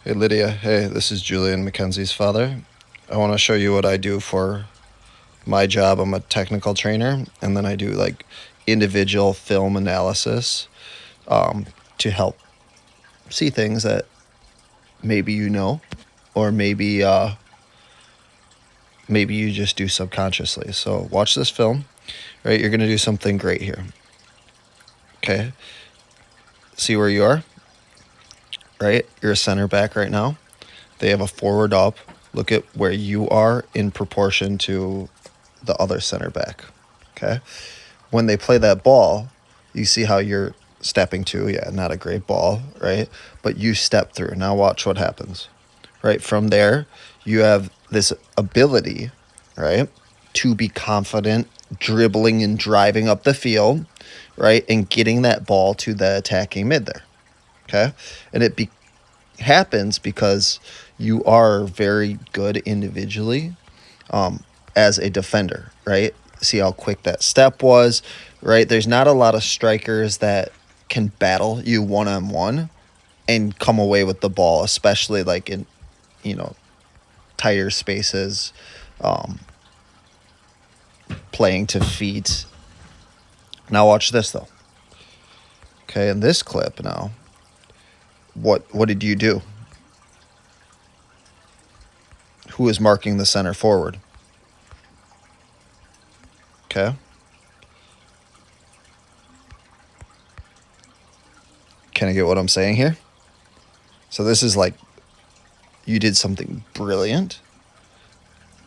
Hey Lydia, hey, this is Julian Mackenzie's father. I want to show you what I do for my job. I'm a technical trainer, and then I do like individual film analysis um, to help see things that maybe you know, or maybe you just do subconsciously. So watch this film, right? You're gonna do something great here. Okay, see where you are, right? You're a center back right now. They have a forward up. Look at where you are in proportion to the other center back. Okay. When they play that ball, you see how you're stepping to. Yeah, not a great ball, right? But you step through. Now watch what happens. Right from there, you have this ability, right, to be confident, dribbling and driving up the field, right, and getting that ball to the attacking mid there. Okay. And happens because you are very good individually as a defender, right? See how quick that step was, right? There's not a lot of strikers that can battle you one on one and come away with the ball, especially like in, you know, tighter spaces, um, playing to feet. Now watch this though. Okay, in this clip now, what did you do? Who is marking the center forward? Okay. Can I get what I'm saying here? So this is like you did something brilliant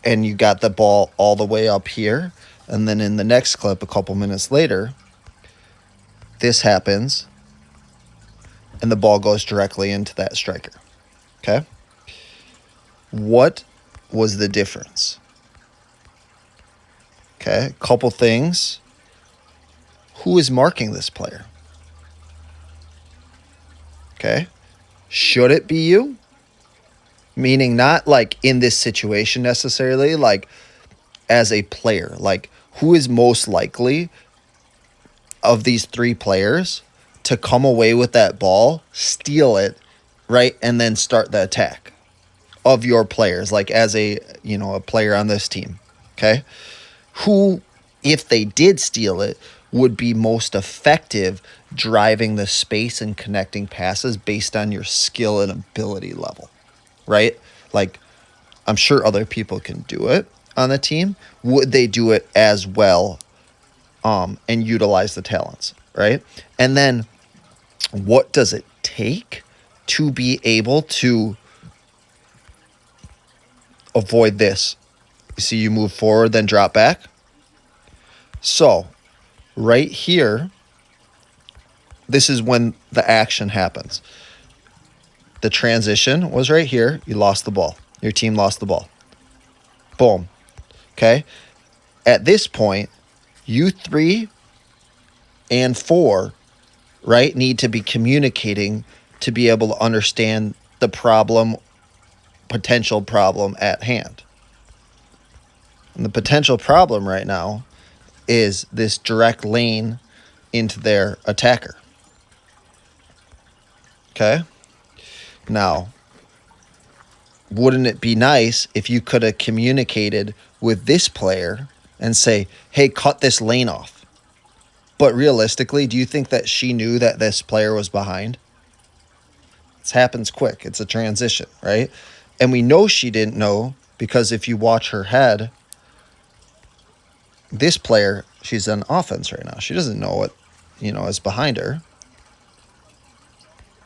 and you got the ball all the way up here. And then in the next clip, a couple minutes later, this happens and the ball goes directly into that striker. Okay. What was the difference? Okay. Couple things. Who is marking this player? Okay. Should it be you? Meaning not like in this situation necessarily, like as a player, like who is most likely of these three players to come away with that ball, steal it, right, and then start the attack of your players, like as a player on this team. Okay. Who, if they did steal it, would be most effective driving the space and connecting passes based on your skill and ability level, right? Like, I'm sure other people can do it on the team. Would they do it as well and utilize the talents, right? And then what does it take to be able to avoid this? You see, you move forward, then drop back. So, right here, this is when the action happens. The transition was right here. You lost the ball. Your team lost the ball. Boom. Okay. At this point, you 3 and 4, right, need to be communicating to be able to understand the potential problem at hand. And the potential problem right now is this direct lane into their attacker. Okay? Now, wouldn't it be nice if you could have communicated with this player and say, hey, cut this lane off? But realistically, do you think that she knew that this player was behind? This happens quick. It's a transition, right? And we know she didn't know because if you watch her head, this player, she's on offense right now. She doesn't know what, is behind her.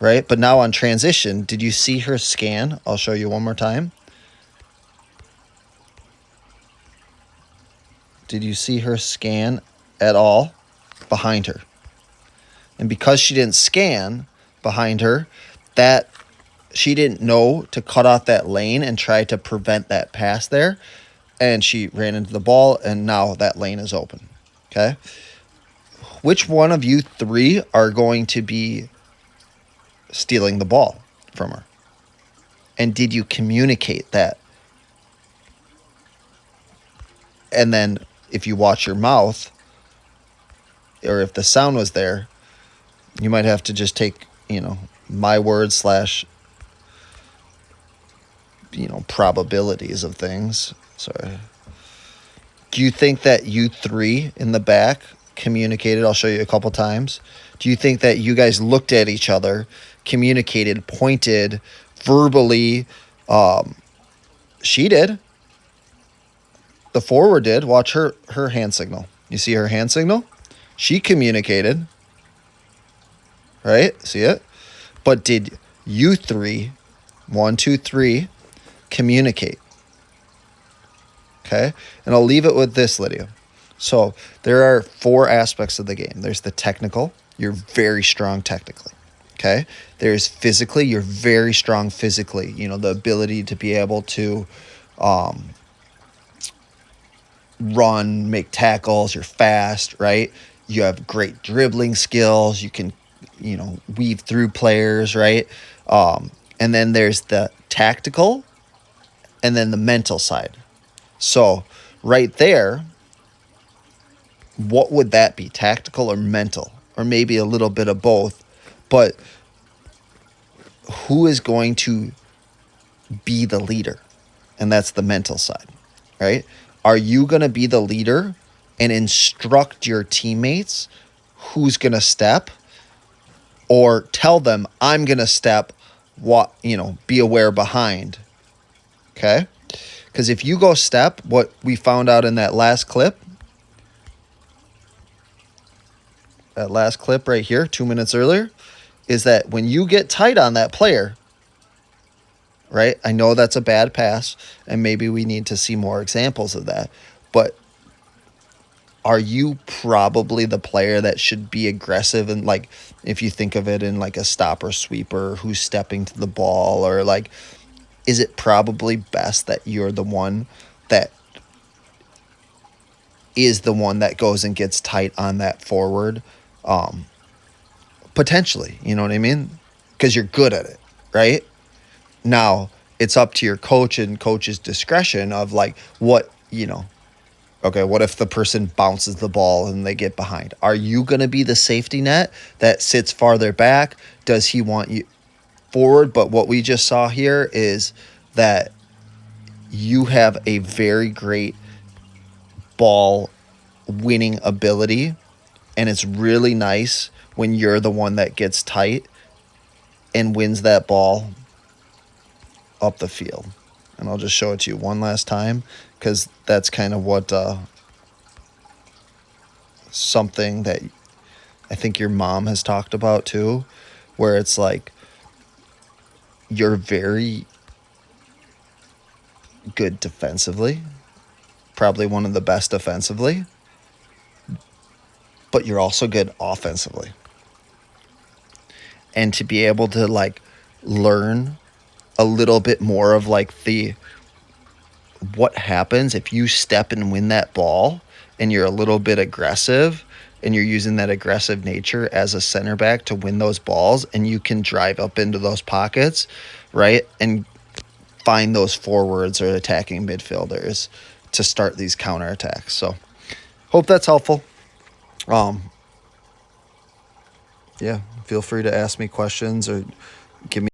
Right? But now on transition, did you see her scan? I'll show you one more time. Did you see her scan at all behind her? And because she didn't scan behind her, that she didn't know to cut off that lane and try to prevent that pass there. And she ran into the ball, and now that lane is open. Okay? Which one of you 3 are going to be stealing the ball from her? And did you communicate that? And then if you watch your mouth, or if the sound was there, you might have to just take, my word probabilities of things. Sorry. Do you think that you three in the back communicated? I'll show you a couple times. Do you think that you guys looked at each other, communicated, pointed, verbally? She did. The forward did. Watch her hand signal. You see her hand signal? She communicated. Right? See it? But did you three, 1, 2, 3, communicate? Okay? And I'll leave it with this, Lydia. So there are 4 aspects of the game. There's the technical. You're very strong technically. Okay? There's physically. You're very strong physically. The ability to be able to run, make tackles. You're fast, right? You have great dribbling skills. You can, weave through players, right? And then there's the tactical and then the mental side. So right there, what would that be? Tactical or mental? Or maybe a little bit of both. But who is going to be the leader? And that's the mental side, right? Are you going to be the leader and instruct your teammates who's going to step, or tell them, I'm going to step, be aware behind? Okay? Because if you go step, what we found out in that last clip right here, 2 minutes earlier, is that when you get tight on that player, right? I know that's a bad pass, and maybe we need to see more examples of that. But are you probably the player that should be aggressive? And like, if you think of it in like a stopper sweeper who's stepping to the ball, or like, is it probably best that you're the one that is the one that goes and gets tight on that forward? Potentially, you know what I mean? Because you're good at it, right? Now, it's up to your coach and coach's discretion of like, what if the person bounces the ball and they get behind? Are you going to be the safety net that sits farther back? Does he want you forward? But what we just saw here is that you have a very great ball winning ability, and it's really nice when you're the one that gets tight and wins that ball up the field. And I'll just show it to you one last time, because that's kind of what something that I think your mom has talked about too, where it's like you're very good defensively, probably one of the best defensively, but you're also good offensively. And to be able to like learn a little bit more of like what happens if you step and win that ball and you're a little bit aggressive and you're using that aggressive nature as a center back to win those balls, and you can drive up into those pockets, right? And find those forwards or attacking midfielders to start these counterattacks. So hope that's helpful. Yeah, feel free to ask me questions or give me